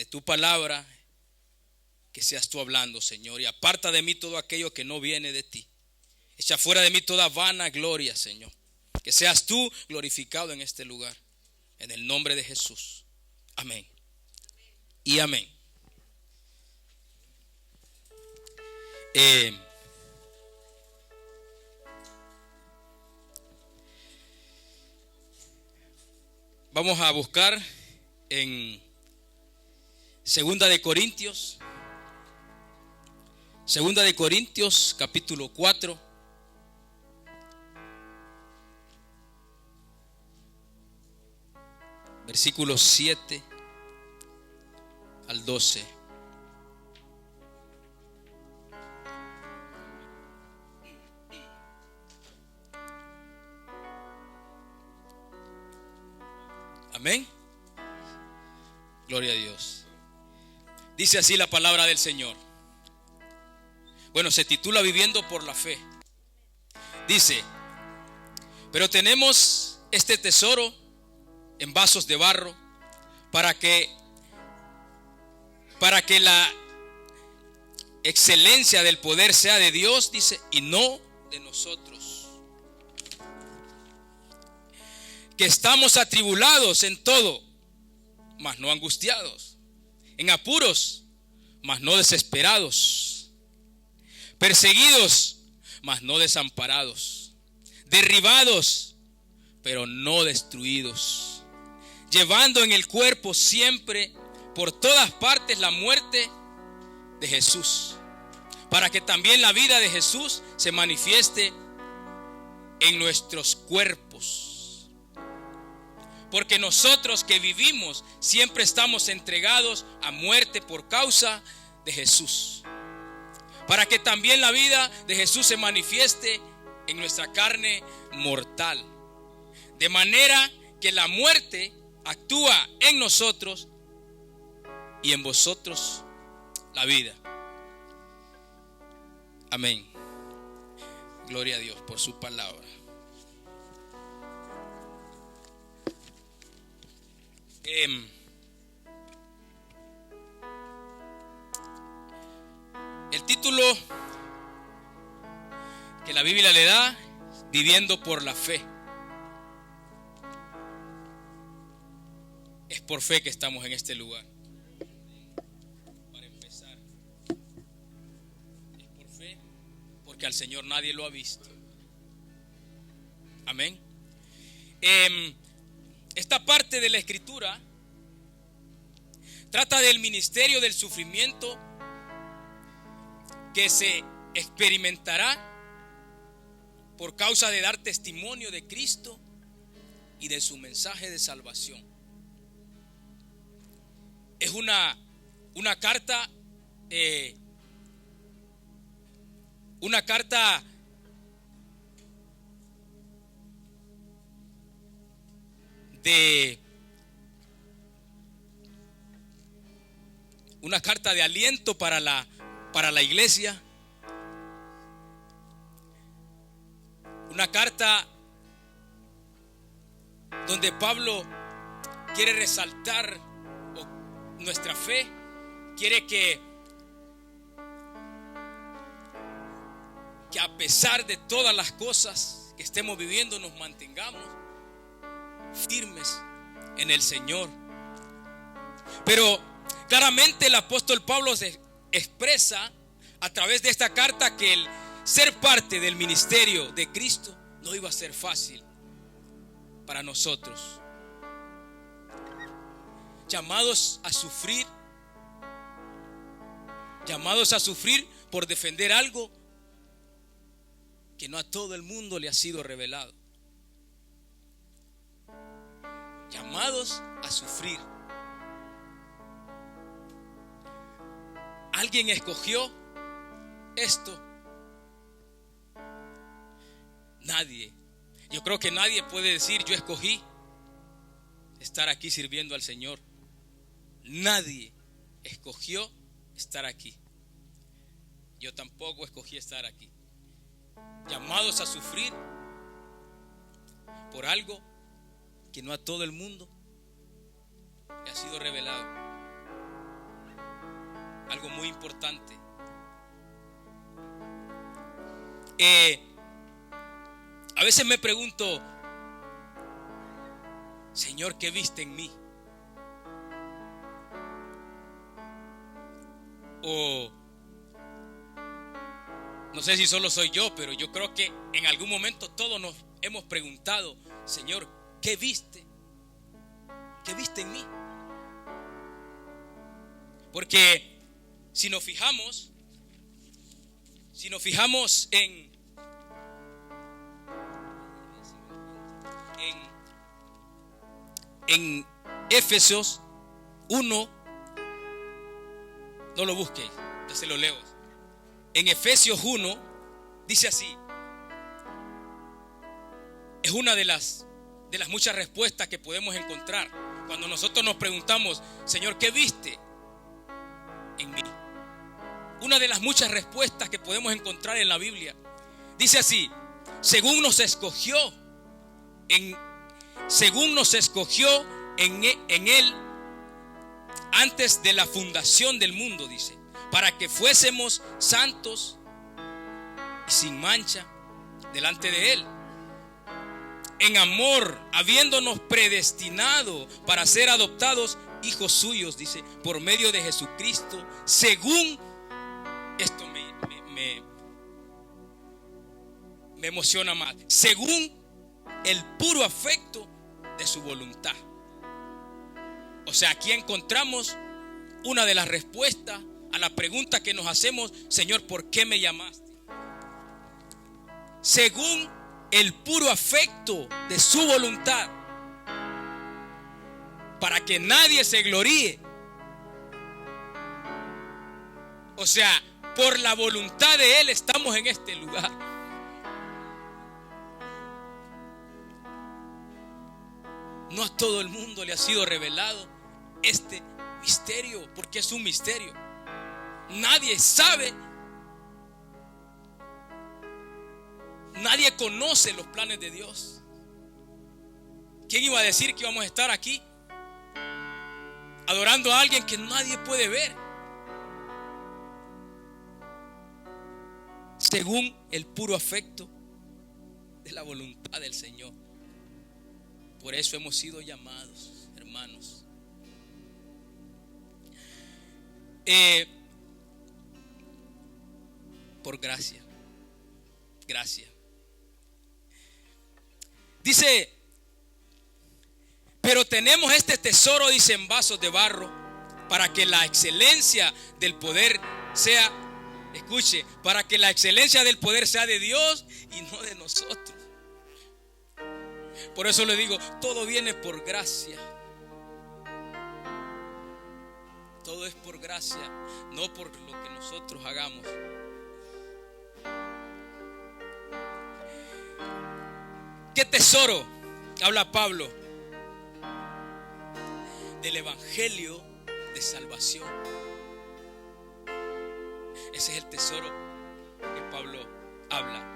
de tu palabra, que seas tú hablando, Señor, y aparta de mí todo aquello que no viene de ti. Echa fuera de mí toda vana gloria, Señor. Que seas tú glorificado en este lugar, en el nombre de Jesús. Amén y amén. Vamos a buscar en Segunda de Corintios capítulo 4. Versículos 7 al 12. Amén. Gloria a Dios. Dice así la palabra del Señor. Bueno, se titula Viviendo por la Fe. Dice: pero tenemos este tesoro en vasos de barro, para que la excelencia del poder sea de Dios, dice, y no de nosotros, que estamos atribulados en todo, mas no angustiados, en apuros, mas no desesperados, perseguidos, mas no desamparados, derribados, pero no destruidos, llevando en el cuerpo siempre por todas partes la muerte de Jesús, para que también la vida de Jesús se manifieste en nuestros cuerpos. Porque nosotros que vivimos siempre estamos entregados a muerte por causa de Jesús, para que también la vida de Jesús se manifieste en nuestra carne mortal, de manera que la muerte actúa en nosotros y en vosotros la vida. Amén. Gloria a Dios por su palabra. El título que la Biblia le da: Viviendo por la Fe. Es por fe que estamos en este lugar. Para empezar, es por fe, porque al Señor nadie lo ha visto. Amén. Esta parte de la Escritura trata del ministerio del sufrimiento que se experimentará por causa de dar testimonio de Cristo y de su mensaje de salvación. Es una carta de aliento para la iglesia. Una carta donde Pablo quiere resaltar nuestra fe, quiere que a pesar de todas las cosas que estemos viviendo, nos mantengamos firmes en el Señor. Pero claramente el apóstol Pablo se expresa a través de esta carta que el ser parte del ministerio de Cristo no iba a ser fácil para nosotros. Llamados a sufrir por defender algo que no a todo el mundo le ha sido revelado. Llamados a sufrir. ¿Alguien escogió esto? Nadie. Yo creo que nadie puede decir: yo escogí estar aquí sirviendo al Señor. Nadie escogió estar aquí. Yo tampoco escogí estar aquí. Llamados a sufrir por algo que no a todo el mundo le ha sido revelado. algo muy importante. A veces me pregunto, Señor, ¿qué viste en mí? O no sé si solo soy yo, pero yo creo que en algún momento todos nos hemos preguntado, Señor, ¿qué viste? ¿Qué viste en mí? Porque si nos fijamos en Efesios 1, no lo busque, yo se lo leo. En Efesios 1 dice así. Es una de las muchas respuestas que podemos encontrar cuando nosotros nos preguntamos, Señor, ¿qué viste en mí? Una de las muchas respuestas que podemos encontrar en la Biblia dice así: según nos escogió en Él antes de la fundación del mundo, dice, para que fuésemos santos y sin mancha delante de Él, en amor, habiéndonos predestinado para ser adoptados hijos suyos, dice, por medio de Jesucristo, según, esto me emociona más, según el puro afecto de su voluntad. O sea, aquí encontramos una de las respuestas a la pregunta que nos hacemos: Señor, ¿por qué me llamaste? Según el puro afecto de su voluntad, para que nadie se gloríe. O sea, por la voluntad de Él estamos en este lugar. No a todo el mundo le ha sido revelado este misterio, porque es un misterio. Nadie sabe, nadie conoce los planes de Dios. ¿Quién iba a decir que íbamos a estar aquí adorando a alguien que nadie puede ver? Según el puro afecto de la voluntad del Señor. Por eso hemos sido llamados, hermanos. Por gracia. Gracia. Dice, pero tenemos este tesoro, dice, en vasos de barro, para que la excelencia del poder sea, escuche, para que la excelencia del poder sea de Dios y no de nosotros. Por eso le digo, todo viene por gracia. Todo es por gracia, no por lo que nosotros hagamos. ¿Qué tesoro habla Pablo? Del evangelio de salvación. Ese es el tesoro que Pablo habla.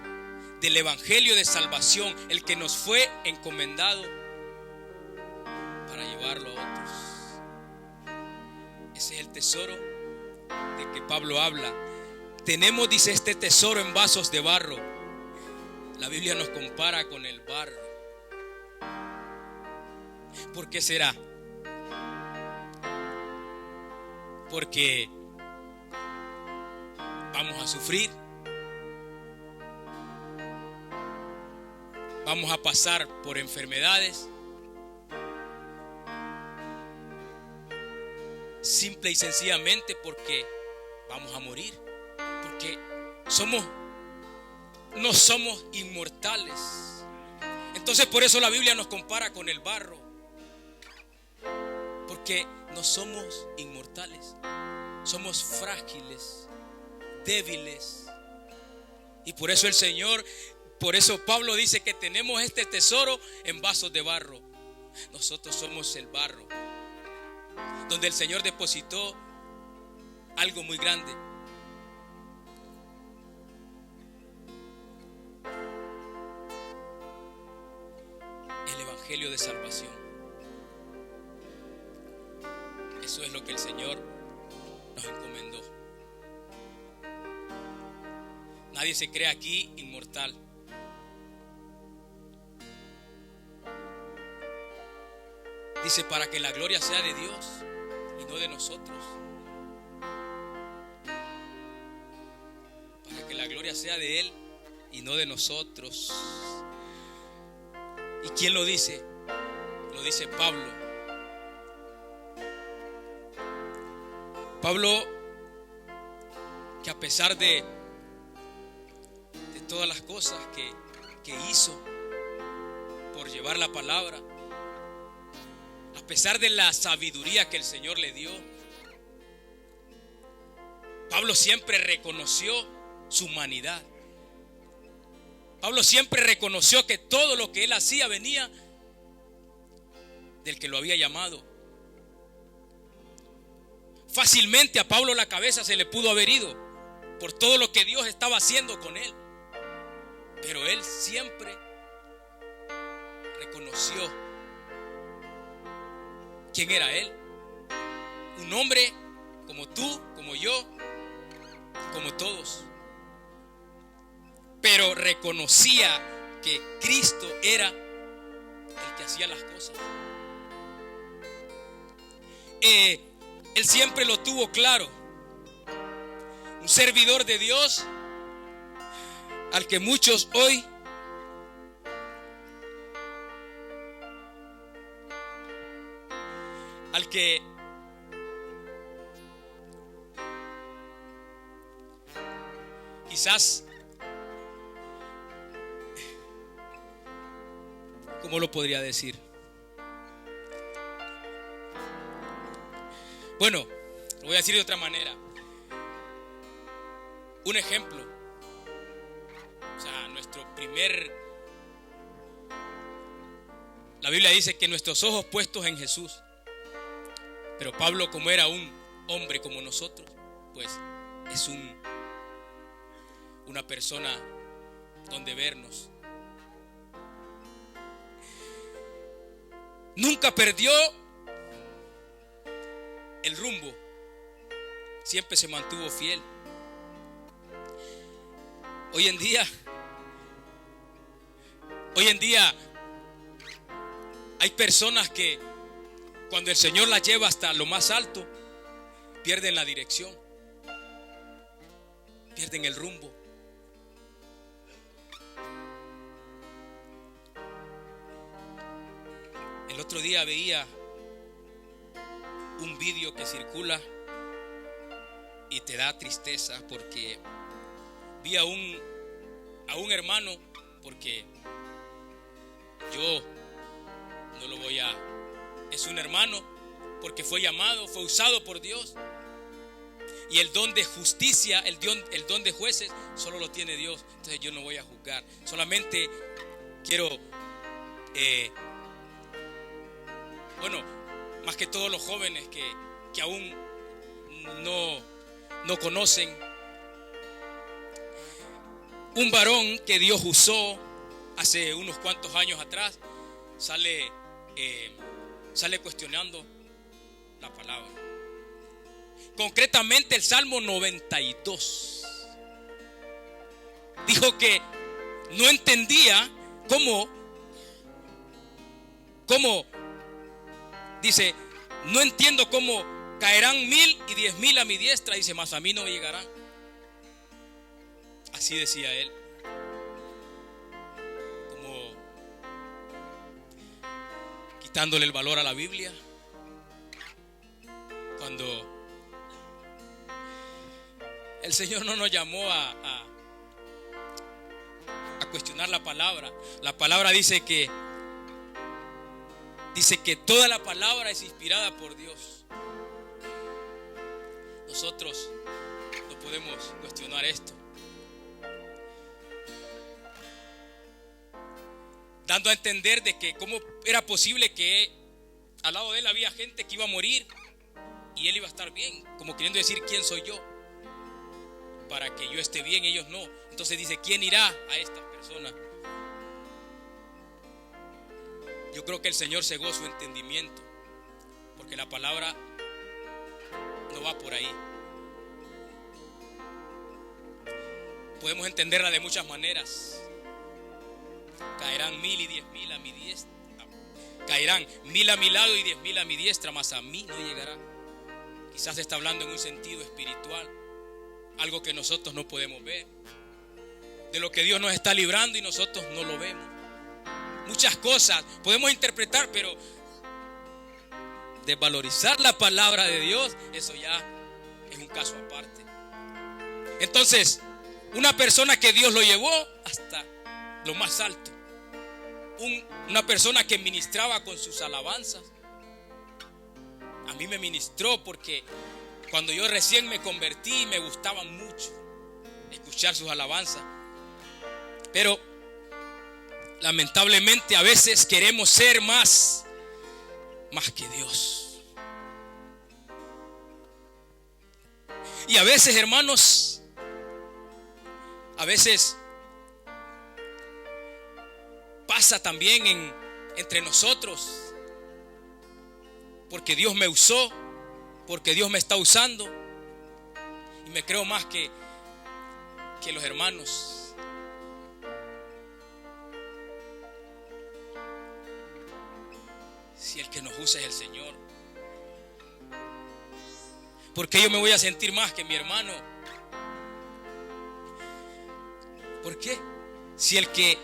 Del evangelio de salvación, el que nos fue encomendado para llevarlo a otros. Ese es el tesoro de que Pablo habla. Tenemos, dice, este tesoro en vasos de barro. La Biblia nos compara con el barro. ¿Por qué será? Porque vamos a sufrir, vamos a pasar por enfermedades, simple y sencillamente porque vamos a morir, porque no somos inmortales. Entonces por eso la Biblia nos compara con el barro, porque no somos inmortales, somos frágiles, débiles. Y por eso el Señor, por eso Pablo dice que tenemos este tesoro en vasos de barro. Nosotros somos el barro, donde el Señor depositó algo muy grande. El evangelio de salvación. Eso es lo que el Señor nos encomendó. Nadie se cree aquí inmortal. Dice, para que la gloria sea de Dios y no de nosotros. Para que la gloria sea de Él y no de nosotros. ¿Y quién lo dice? Lo dice Pablo. Pablo, que a pesar de todas las cosas que hizo por llevar la palabra, a pesar de la sabiduría que el Señor le dio, Pablo siempre reconoció su humanidad. Pablo siempre reconoció que todo lo que él hacía venía del que lo había llamado. Fácilmente a Pablo la cabeza se le pudo haber ido por todo lo que Dios estaba haciendo con él. Pero él siempre reconoció quién era él. Un hombre como tú, como yo, como todos. Pero reconocía que Cristo era el que hacía las cosas. Él siempre lo tuvo claro. Un servidor de Dios al que muchos hoy quizás, ¿cómo lo podría decir? Bueno, lo voy a decir de otra manera. Un ejemplo. O sea, la Biblia dice que nuestros ojos puestos en Jesús. Pero Pablo, como era un hombre como nosotros, pues es una persona donde vernos. Nunca perdió el rumbo. Siempre se mantuvo fiel. Hoy en día hay personas que cuando el Señor las lleva hasta lo más alto, pierden la dirección, pierden el rumbo. El otro día veía un vídeo que circula y te da tristeza, porque vi a un hermano, porque yo no lo voy a... Es un hermano porque fue llamado, fue usado por Dios. Y el don de justicia, el don de jueces, solo lo tiene Dios. Entonces yo no voy a juzgar. Solamente quiero, más que todos los jóvenes que aún no conocen, un varón que Dios usó hace unos cuantos años atrás, sale cuestionando la palabra. Concretamente el Salmo 92. Dijo que no entendía cómo dice, no entiendo cómo caerán 1000 y 10,000 a mi diestra, dice, mas a mí no me llegarán. Así decía él. Como quitándole el valor a la Biblia. Cuando el Señor no nos llamó a cuestionar la palabra. La palabra dice que toda la palabra es inspirada por Dios. Nosotros no podemos cuestionar esto. Dando a entender de que cómo era posible que al lado de él había gente que iba a morir y él iba a estar bien, como queriendo decir, ¿quién soy yo para que yo esté bien, ellos no? Entonces dice, ¿quién irá a estas personas? Yo creo que el Señor cegó su entendimiento, porque la palabra no va por ahí. Podemos entenderla de muchas maneras. Caerán 1000 y 10.000 a mi diestra. Caerán 1000 a mi lado y 10.000 a mi diestra, mas a mí no llegará. Quizás está hablando en un sentido espiritual, algo que nosotros no podemos ver, de lo que Dios nos está librando y nosotros no lo vemos. Muchas cosas podemos interpretar, pero desvalorizar la palabra de Dios, eso ya es un caso aparte. Entonces, una persona que Dios lo llevó hasta lo más alto, una persona que ministraba con sus alabanzas. A mí me ministró porque cuando yo recién me convertí me gustaba mucho escuchar sus alabanzas. Pero lamentablemente a veces queremos ser más que Dios. Y a veces, hermanos, a veces pasa también entre nosotros, porque Dios me usó, porque Dios me está usando, y me creo más que los hermanos. Si el que nos usa es el Señor, ¿por qué yo me voy a sentir más que mi hermano? ¿Por qué? Si el que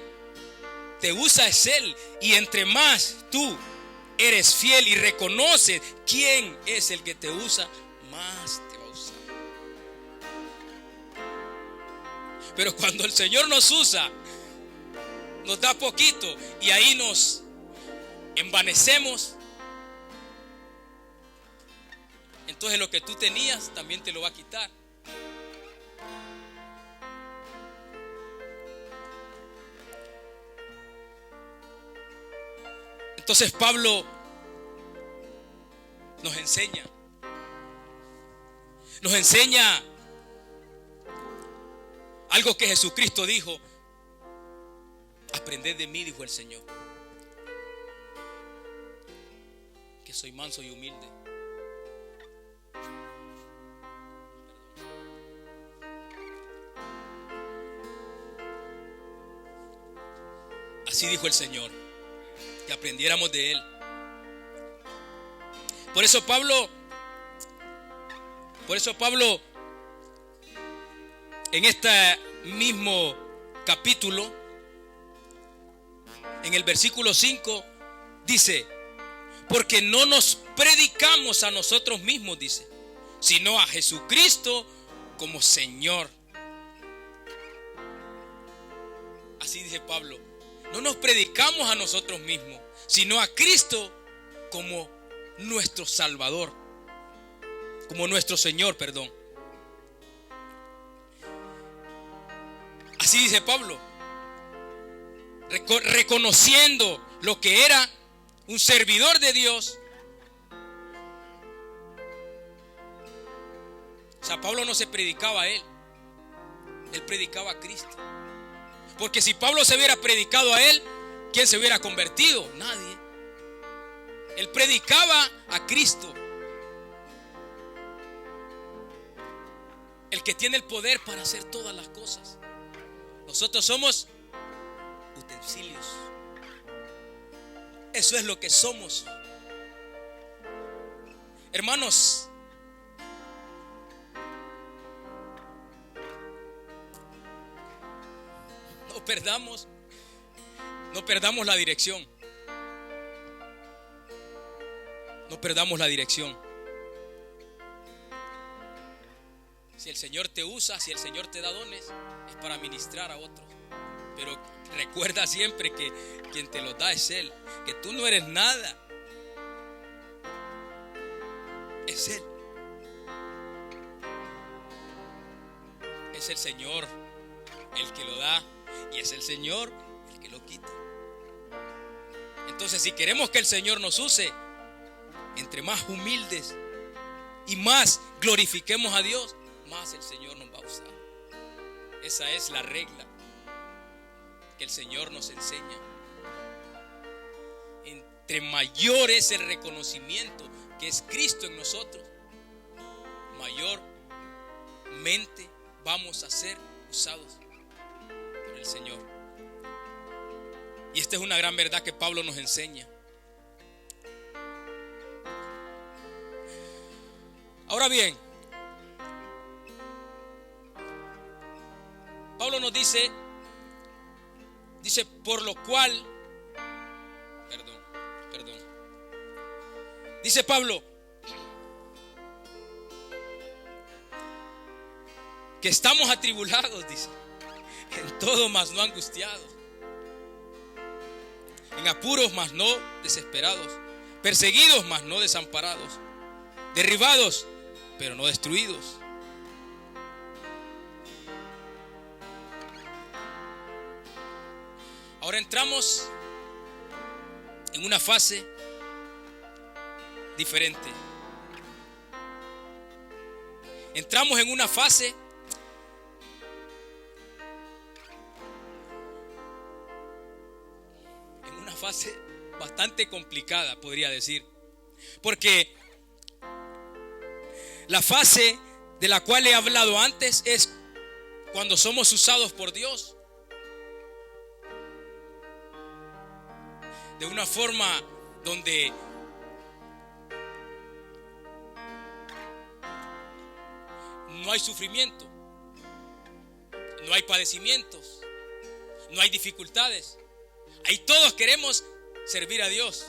te usa es Él, y entre más tú eres fiel y reconoces quién es el que te usa, más te va a usar. Pero cuando el Señor nos usa, nos da poquito y ahí nos envanecemos, entonces lo que tú tenías también te lo va a quitar. Entonces Pablo nos enseña algo que Jesucristo dijo: aprended de mí, dijo el Señor, que soy manso y humilde. Así dijo el Señor, que aprendiéramos de Él. Por eso Pablo en este mismo capítulo, en el versículo 5, dice: porque no nos predicamos a nosotros mismos, dice, sino a Jesucristo como Señor. Así dice Pablo: no nos predicamos a nosotros mismos, sino a Cristo como nuestro Salvador, como nuestro Señor, perdón. Así dice Pablo, reconociendo lo que era un servidor de Dios. O sea, Pablo no se predicaba a él predicaba a Cristo. Porque si Pablo se hubiera predicado a él, ¿quién se hubiera convertido? Nadie. Él predicaba a Cristo, el que tiene el poder para hacer todas las cosas. Nosotros somos utensilios. Eso es lo que somos. Hermanos, no perdamos la dirección. No perdamos la dirección. Si el Señor te usa, si el Señor te da dones, es para ministrar a otros. Pero recuerda siempre que quien te los da es Él, que tú no eres nada. Es Él. Es el Señor el que lo da y es el Señor el que lo quita. Entonces, si queremos que el Señor nos use, entre más humildes y más glorifiquemos a Dios, más el Señor nos va a usar. Esa es la regla que el Señor nos enseña. Entre mayor es el reconocimiento que es Cristo en nosotros, mayormente vamos a ser usados. el Señor. Y esta es una gran verdad que Pablo nos enseña. Ahora bien, Pablo nos dice por lo cual, dice Pablo, que estamos atribulados, dice, en todo mas no angustiados, en apuros mas no desesperados, perseguidos mas no desamparados, derribados pero no destruidos. Ahora entramos en una fase diferente. Entramos en una fase bastante complicada, podría decir. Porque la fase de la cual he hablado antes es cuando somos usados por Dios de una forma donde no hay sufrimiento, no hay padecimientos, no hay dificultades. Ahí todos queremos servir a Dios.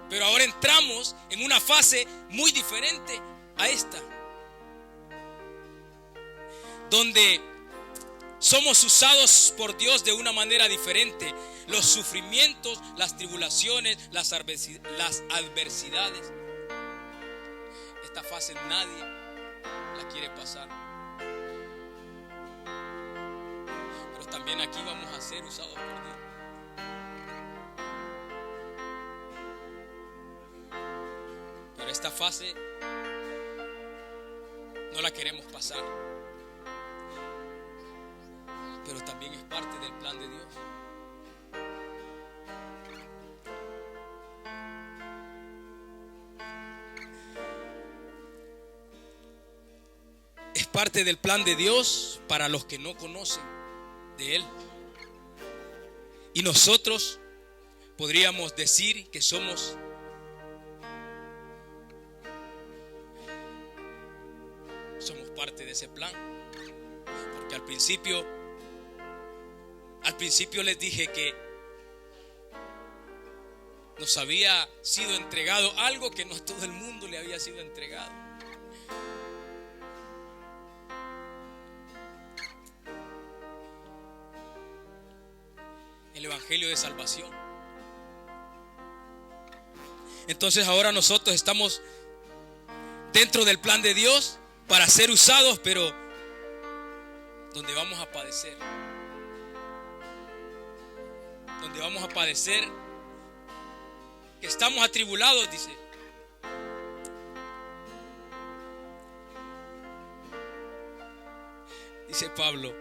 Pero ahora entramos en una fase muy diferente a esta, donde somos usados por Dios de una manera diferente. Los sufrimientos, las tribulaciones, las adversidades. Esta fase nadie la quiere pasar. Pero también aquí vamos a ser usados por Dios. Pero esta fase no la queremos pasar. Pero también es parte del plan de Dios. Es parte del plan de Dios para los que no conocen de Él. Y nosotros podríamos decir que somos parte de ese plan. Porque al principio les dije que nos había sido entregado algo que no a todo el mundo le había sido entregado. El evangelio de salvación. Entonces ahora nosotros estamos dentro del plan de Dios para ser usados, pero donde vamos a padecer. Donde vamos a padecer, que estamos atribulados, dice. Dice Pablo,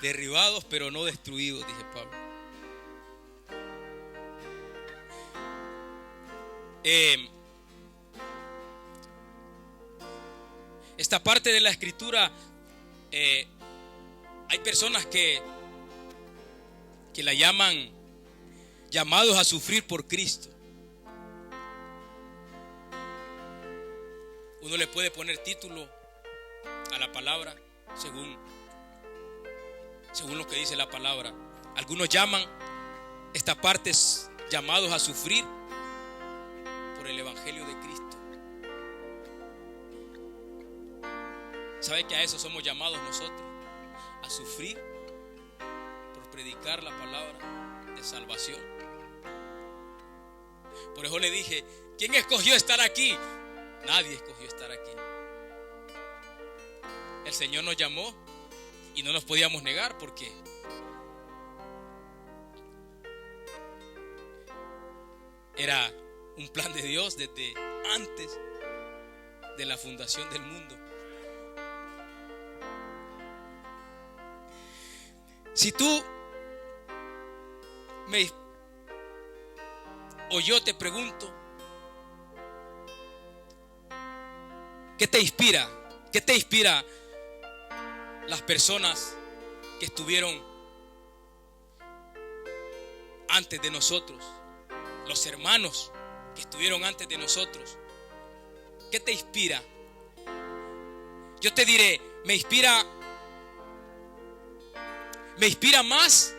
derribados pero no destruidos, dice Pablo. Esta parte de la escritura, hay personas que la llaman llamados a sufrir por Cristo. Uno le puede poner título a la palabra según lo que dice la palabra. Algunos llaman esta parte llamados a sufrir por el evangelio de Cristo. ¿Sabe que a eso somos llamados nosotros? A sufrir por predicar la palabra de salvación. Por eso le dije, ¿quién escogió estar aquí? Nadie escogió estar aquí. El Señor nos llamó y no nos podíamos negar porque era un plan de Dios desde antes de la fundación del mundo. Si tú o yo te pregunto, ¿qué te inspira? ¿Qué te inspira las personas que estuvieron antes de nosotros, los hermanos que estuvieron antes de nosotros? ¿Qué te inspira? Yo te diré, me inspira más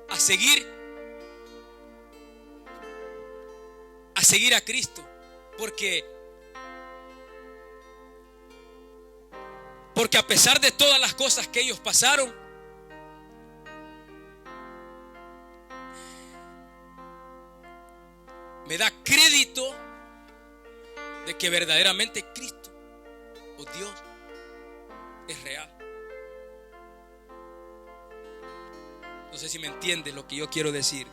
a seguir a Cristo, porque a pesar de todas las cosas que ellos pasaron, me da crédito de que verdaderamente Cristo o Dios es real. No sé si me entienden lo que yo quiero decir.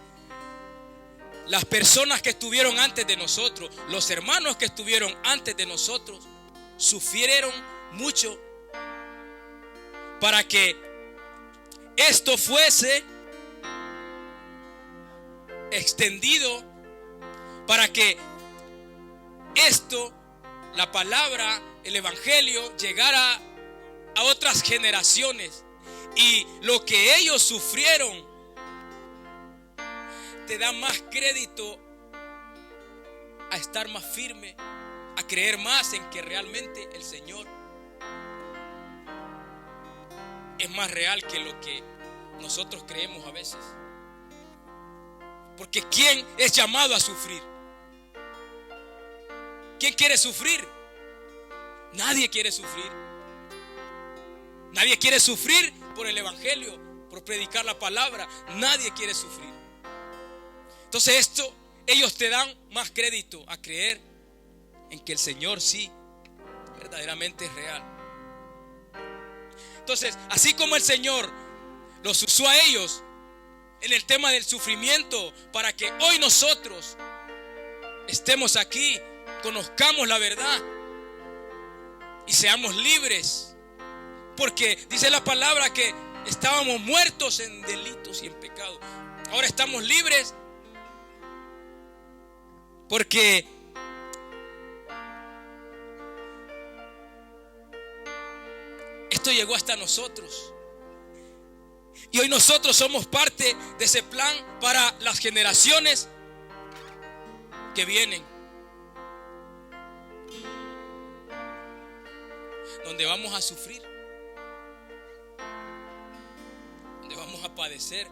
Las personas que estuvieron antes de nosotros, los hermanos que estuvieron antes de nosotros, sufrieron mucho para que esto fuese extendido, para que esto, la palabra, el evangelio, llegara a otras generaciones. Y lo que ellos sufrieron te da más crédito a estar más firme, a creer más en que realmente el Señor es más real que lo que nosotros creemos a veces. Porque ¿quién es llamado a sufrir? ¿Quién quiere sufrir? Nadie quiere sufrir. Nadie quiere sufrir por el evangelio, por predicar la palabra. Nadie quiere sufrir. Entonces ellos te dan más crédito a creer en que el Señor sí, verdaderamente es real. Entonces, así como el Señor los usó a ellos en el tema del sufrimiento para que hoy nosotros estemos aquí, conozcamos la verdad y seamos libres. Porque dice la palabra que estábamos muertos en delitos y en pecado. Ahora estamos libres porque esto llegó hasta nosotros. Y hoy nosotros somos parte de ese plan para las generaciones que vienen, donde vamos a sufrir, donde vamos a padecer.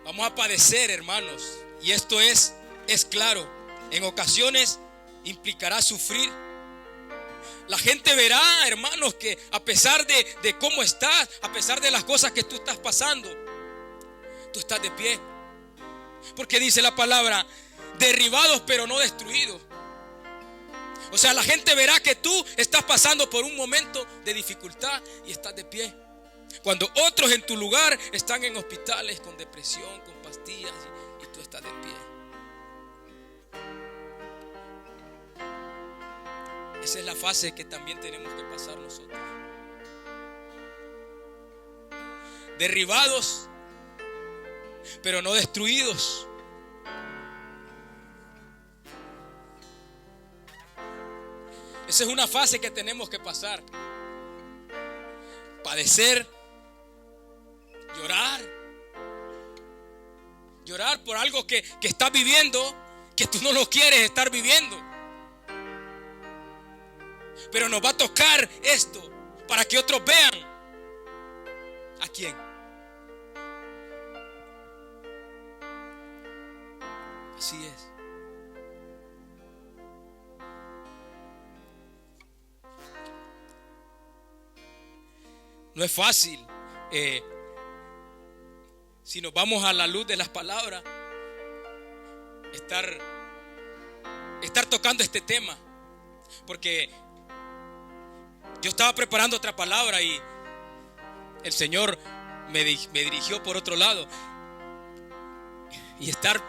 Vamos a padecer, hermanos. Y esto es claro. En ocasiones implicará sufrir. La gente verá, hermanos, que a pesar de cómo estás, a pesar de las cosas que tú estás pasando, tú estás de pie. Porque dice la palabra, derribados pero no destruidos. O sea, la gente verá que tú estás pasando por un momento de dificultad y estás de pie. Cuando otros en tu lugar están en hospitales con depresión, con pastillas, y tú estás de pie. Esa es la fase que también tenemos que pasar nosotros. Derribados, pero no destruidos. Esa es una fase que tenemos que pasar. Padecer, llorar por algo que estás viviendo, que tú no lo quieres estar viviendo. Pero nos va a tocar esto para que otros vean. ¿A quién? Así es. No es fácil. Si nos vamos a la luz de las palabras, estar tocando este tema. Porque yo estaba preparando otra palabra y el Señor me dirigió por otro lado. Y estar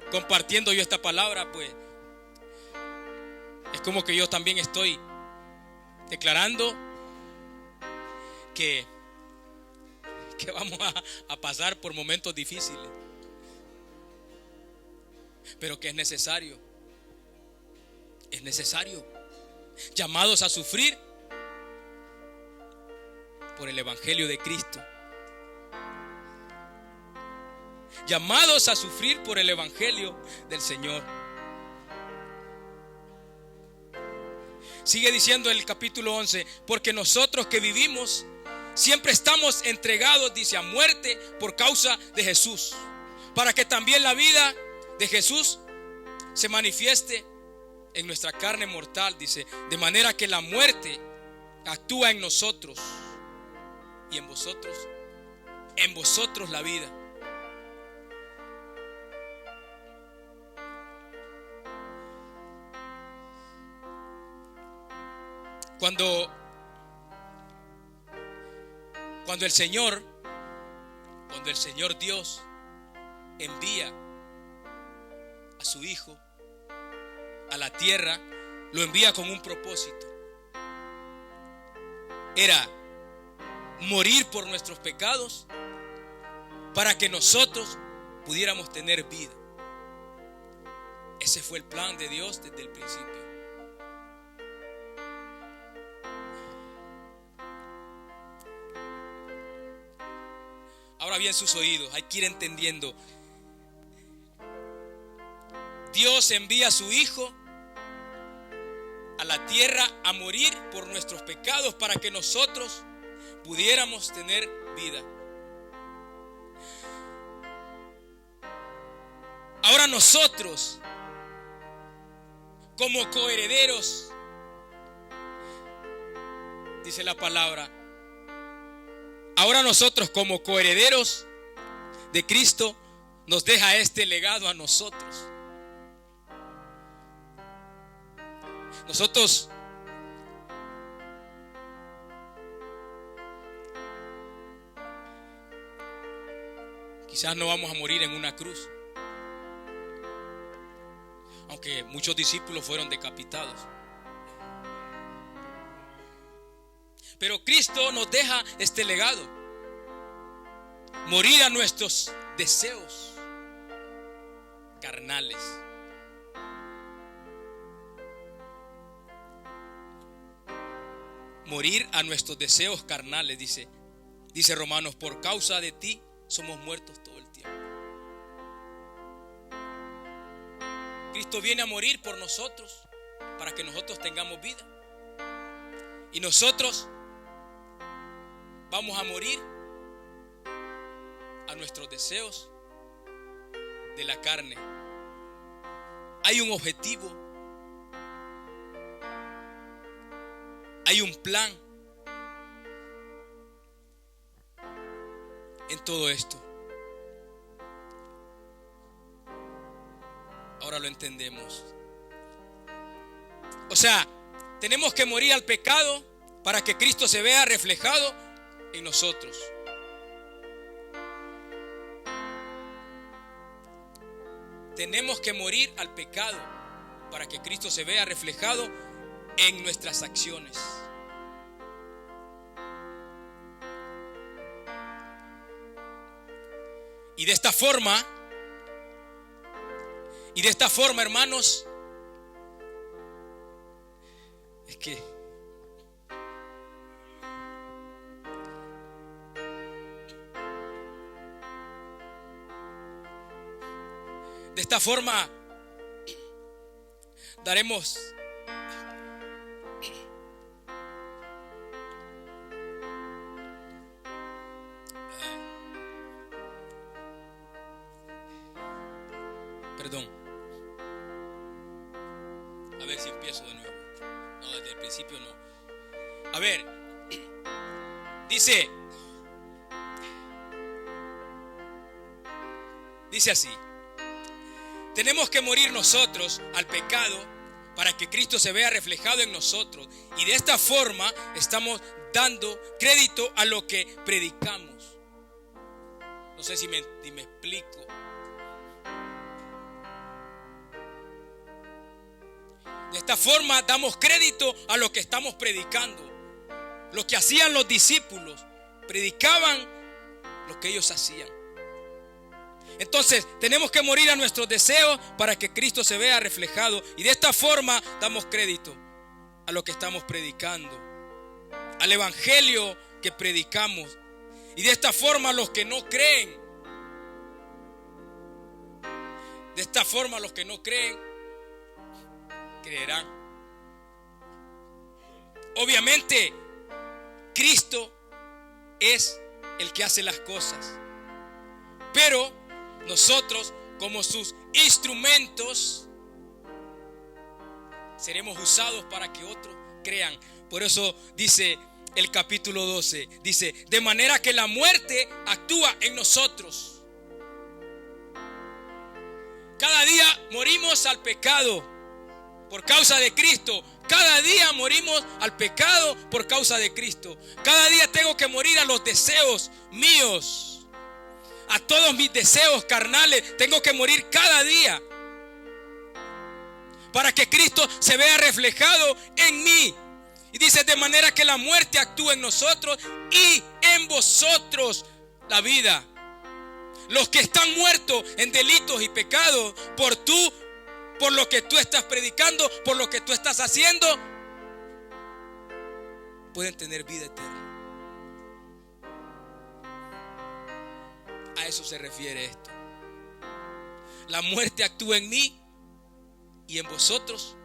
compartiendo yo esta palabra, pues es como que yo también estoy declarando que vamos a pasar por momentos difíciles, pero que es necesario, llamados a sufrir, por el evangelio de Cristo. Llamados a sufrir por el evangelio del Señor. Sigue diciendo en el capítulo 11, porque nosotros que vivimos siempre estamos entregados, dice, a muerte por causa de Jesús, para que también la vida de Jesús se manifieste en nuestra carne mortal, dice, de manera que la muerte actúa en nosotros y en vosotros la vida. Cuando el Señor Dios envía a su Hijo a la tierra, lo envía con un propósito. Era morir por nuestros pecados para que nosotros pudiéramos tener vida. Ese fue el plan de Dios desde el principio. Ahora bien, sus oídos, hay que ir entendiendo. Dios envía a su Hijo a la tierra a morir por nuestros pecados para que nosotros pudiéramos tener vida. Ahora nosotros, como coherederos, dice la palabra, ahora nosotros como coherederos de Cristo nos deja este legado a nosotros. Nosotros quizás no vamos a morir en una cruz, aunque muchos discípulos fueron decapitados. Pero Cristo nos deja este legado: morir a nuestros deseos carnales. Morir a nuestros deseos carnales, dice Romanos, por causa de ti somos muertos todo el tiempo. Cristo viene a morir por nosotros para que nosotros tengamos vida. Y nosotros vamos a morir a nuestros deseos de la carne. Hay un objetivo, hay un plan en todo esto. Ahora lo entendemos. O sea, tenemos que morir al pecado para que Cristo se vea reflejado en nosotros. Tenemos que morir al pecado para que Cristo se vea reflejado en nuestras acciones. Y de esta forma, hermanos, es que de esta forma daremos perdón. A ver si empiezo de nuevo. No, desde el principio no. A ver, dice así: tenemos que morir nosotros al pecado para que Cristo se vea reflejado en nosotros. Y de esta forma estamos dando crédito a lo que predicamos. No sé si me explico. De esta forma damos crédito a lo que estamos predicando. Lo que hacían los discípulos, predicaban lo que ellos hacían. Entonces tenemos que morir a nuestros deseos para que Cristo se vea reflejado. Y de esta forma damos crédito a lo que estamos predicando, al evangelio que predicamos. Y de esta forma los que no creen, creerán. Obviamente, Cristo es el que hace las cosas, pero nosotros, como sus instrumentos, seremos usados para que otros crean. Por eso dice el capítulo 12, dice, de manera que la muerte actúa en nosotros. Cada día morimos al pecado por causa de Cristo. Cada día morimos al pecado por causa de Cristo. Cada día tengo que morir a los deseos míos, a todos mis deseos carnales. Tengo que morir cada día para que Cristo se vea reflejado en mí. Y dice, de manera que la muerte actúa en nosotros y en vosotros la vida. Los que están muertos en delitos y pecados por lo que tú estás predicando, por lo que tú estás haciendo, pueden tener vida eterna. A eso se refiere esto. La muerte actúa en mí y en vosotros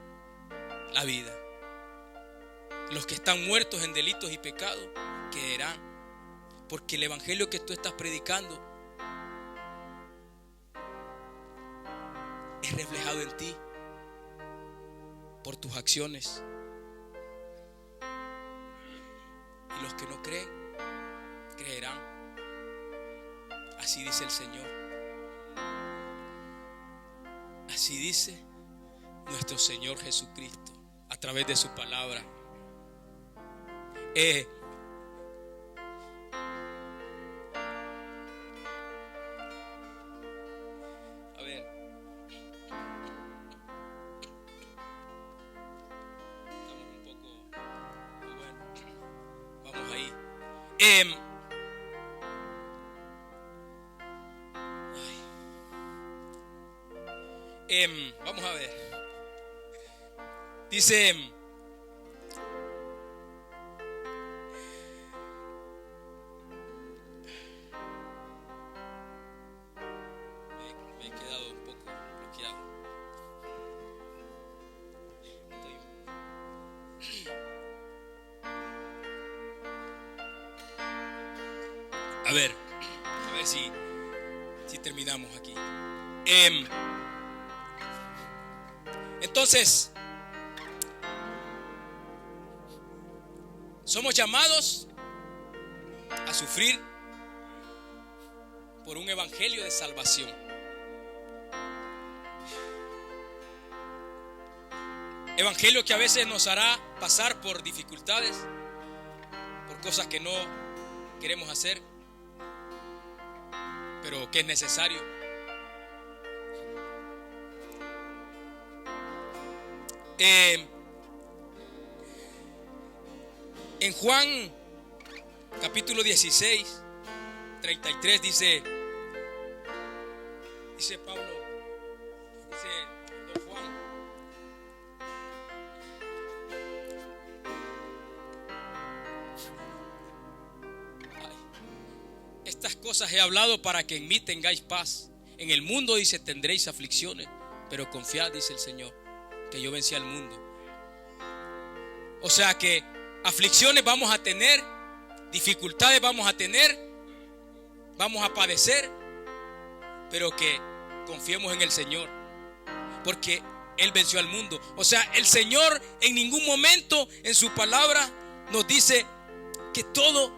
la vida. Los que están muertos en delitos y pecados creerán, porque el evangelio que tú estás predicando es reflejado en ti por tus acciones. Y los que no creen, creerán. Así dice el Señor. Así dice nuestro Señor Jesucristo a través de su palabra. A ver, estamos un poco, bueno, vamos ahí. Vamos a ver. Dice, me he quedado un poco bloqueado. A ver si terminamos aquí. Entonces, somos llamados a sufrir por un evangelio de salvación. Evangelio que a veces nos hará pasar por dificultades, por cosas que no queremos hacer, pero que es necesario. En Juan capítulo 16, 33 dice Pablo, dice don Juan, estas cosas he hablado para que en mí tengáis paz. En el mundo, dice, tendréis aflicciones, pero confiad, dice el Señor, que yo vencí al mundo. O sea que aflicciones vamos a tener, dificultades vamos a tener, vamos a padecer, pero que confiemos en el Señor, porque Él venció al mundo. O sea, el Señor en ningún momento en su palabra nos dice que todo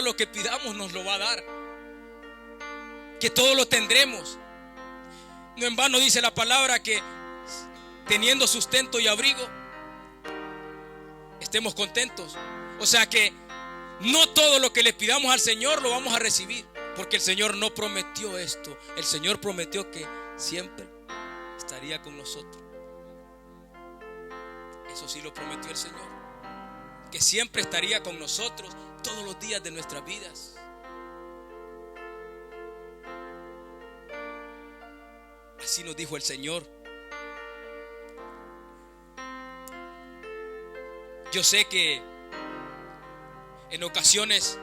lo que pidamos nos lo va a dar, que todo lo tendremos. No en vano dice la palabra que teniendo sustento y abrigo, estemos contentos. O sea que no todo lo que le pidamos al Señor lo vamos a recibir, porque el Señor no prometió esto. El Señor prometió que siempre estaría con nosotros. Eso sí lo prometió el Señor, que siempre estaría con nosotros todos los días de nuestras vidas. Así nos dijo el Señor. Yo sé que En ocasiones,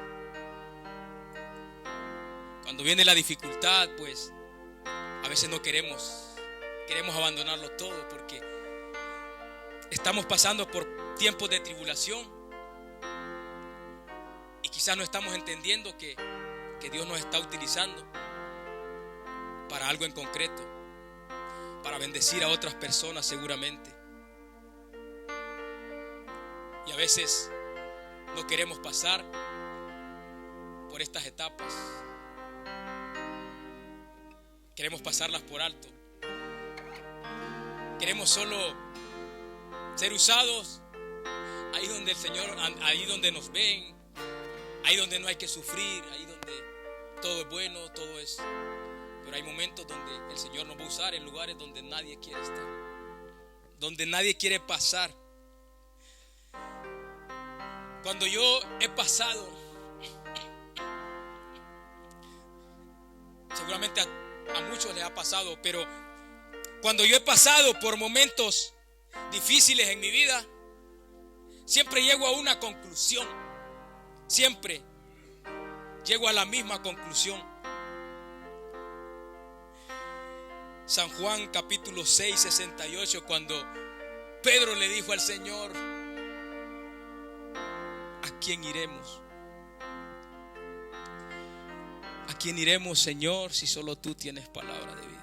cuando viene la dificultad, pues a veces no queremos abandonarlo todo, porque estamos pasando por tiempos de tribulación y quizás no estamos entendiendo que Dios nos está utilizando para algo en concreto, para bendecir a otras personas seguramente. Y a veces no queremos pasar por estas etapas. Queremos pasarlas por alto. Queremos solo ser usados ahí donde el Señor, ahí donde nos ven, ahí donde no hay que sufrir, ahí donde todo es bueno, todo es. Pero hay momentos donde el Señor nos va a usar en lugares donde nadie quiere estar, donde nadie quiere pasar. Cuando yo he pasado, seguramente a muchos les ha pasado, pero cuando yo he pasado por momentos difíciles en mi vida, siempre llego a una conclusión. Siempre llego a la misma conclusión. San Juan capítulo 6, 68, cuando Pedro le dijo al Señor: ¿a quién iremos? ¿A quién iremos, Señor, si solo tú tienes palabra de vida?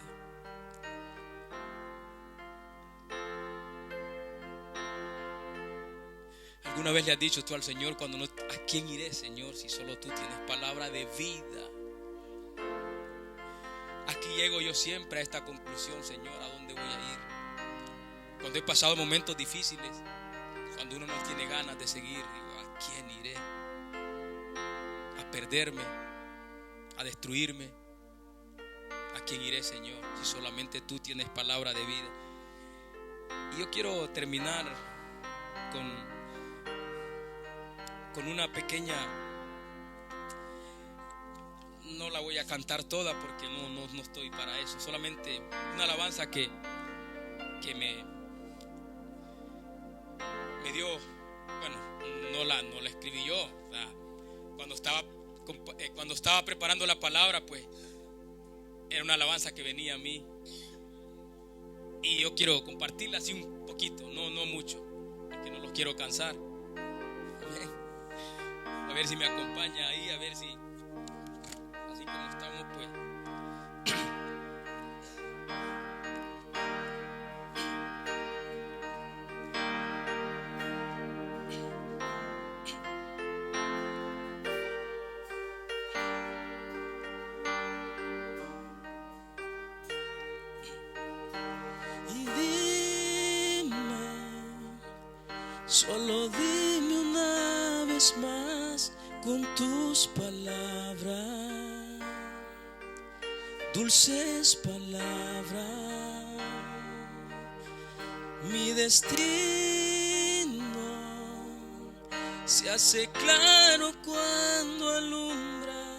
¿Alguna vez le has dicho tú al Señor cuando no, ¿a quién iré, Señor, si solo tú tienes palabra de vida? Aquí llego yo siempre a esta conclusión, Señor, ¿a dónde voy a ir? Cuando he pasado momentos difíciles, cuando uno no tiene ganas de seguir, digo: ¿a quién iré? ¿A perderme? ¿A destruirme? ¿A quién iré, Señor, si solamente tú tienes palabra de vida? Y yo quiero terminar con una pequeña, no la voy a cantar toda porque no estoy para eso, solamente una alabanza que me dio, bueno, no la escribí yo, o sea, cuando estaba preparando la palabra, pues era una alabanza que venía a mí y yo quiero compartirla así un poquito, no mucho, porque no los quiero cansar. A ver si me acompaña ahí, a ver si así como estamos, pues. Y dime, solo dime una vez más con tus palabras, dulces palabras, mi destino se hace claro cuando alumbra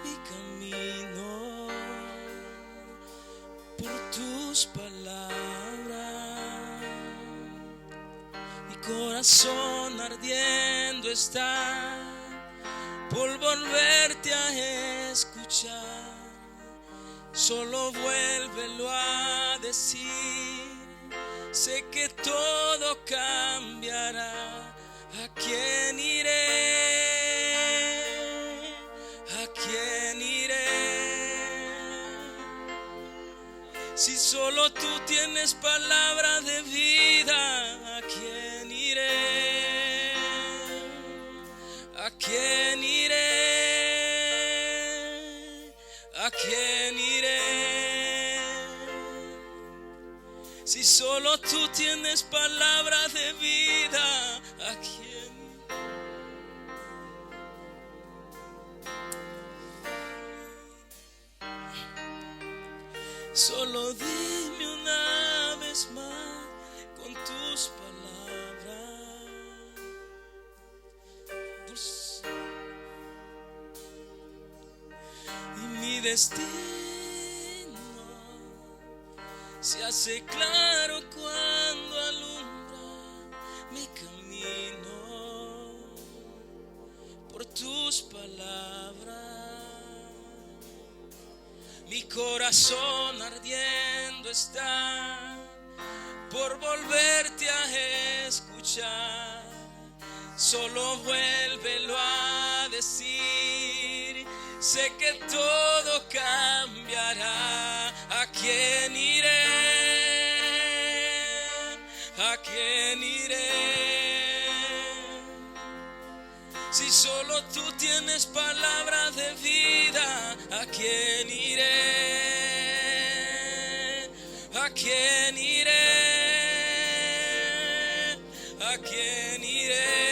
mi camino por tus palabras. Mi corazón ardiendo está por volverte a escuchar. Solo vuélvelo a decir. Sé que todo cambiará. ¿A quién iré? ¿A quién iré? Si solo tú tienes palabra de vida, ¿a quién iré? ¿A quién iré? ¿A quién iré? Si solo tú tienes palabra de vida, ¿a quién? Solo dime una vez más con tus palabras. Y mi destino se hace claro cuando alumbra mi camino corazón ardiendo está por volverte a escuchar. Solo vuélvelo a decir, sé que todo cambiará. ¿A quién iré? ¿A quién iré? Si solo tú tienes palabra de vida, ¿a quién iré? ¿A quién iré? ¿A quién iré?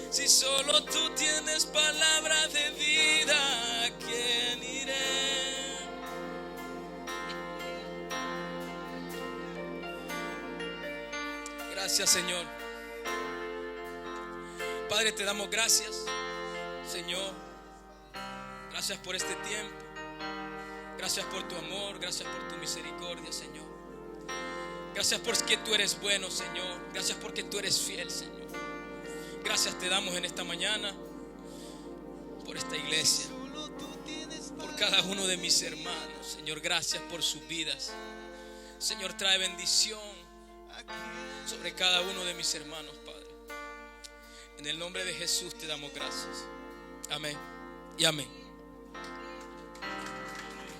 Si solo tú tienes palabra de vida, ¿a quién iré? Gracias, Señor. Padre, te damos gracias, Señor. Gracias por este tiempo. Gracias por tu amor. Gracias por tu misericordia, Señor. Gracias porque tú eres bueno, Señor. Gracias porque tú eres fiel, Señor. Gracias te damos en esta mañana por esta iglesia, por cada uno de mis hermanos, Señor. Gracias por sus vidas, Señor. Trae bendición sobre cada uno de mis hermanos, Padre. En el nombre de Jesús te damos gracias. Amén y amén.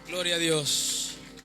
Gloria a Dios.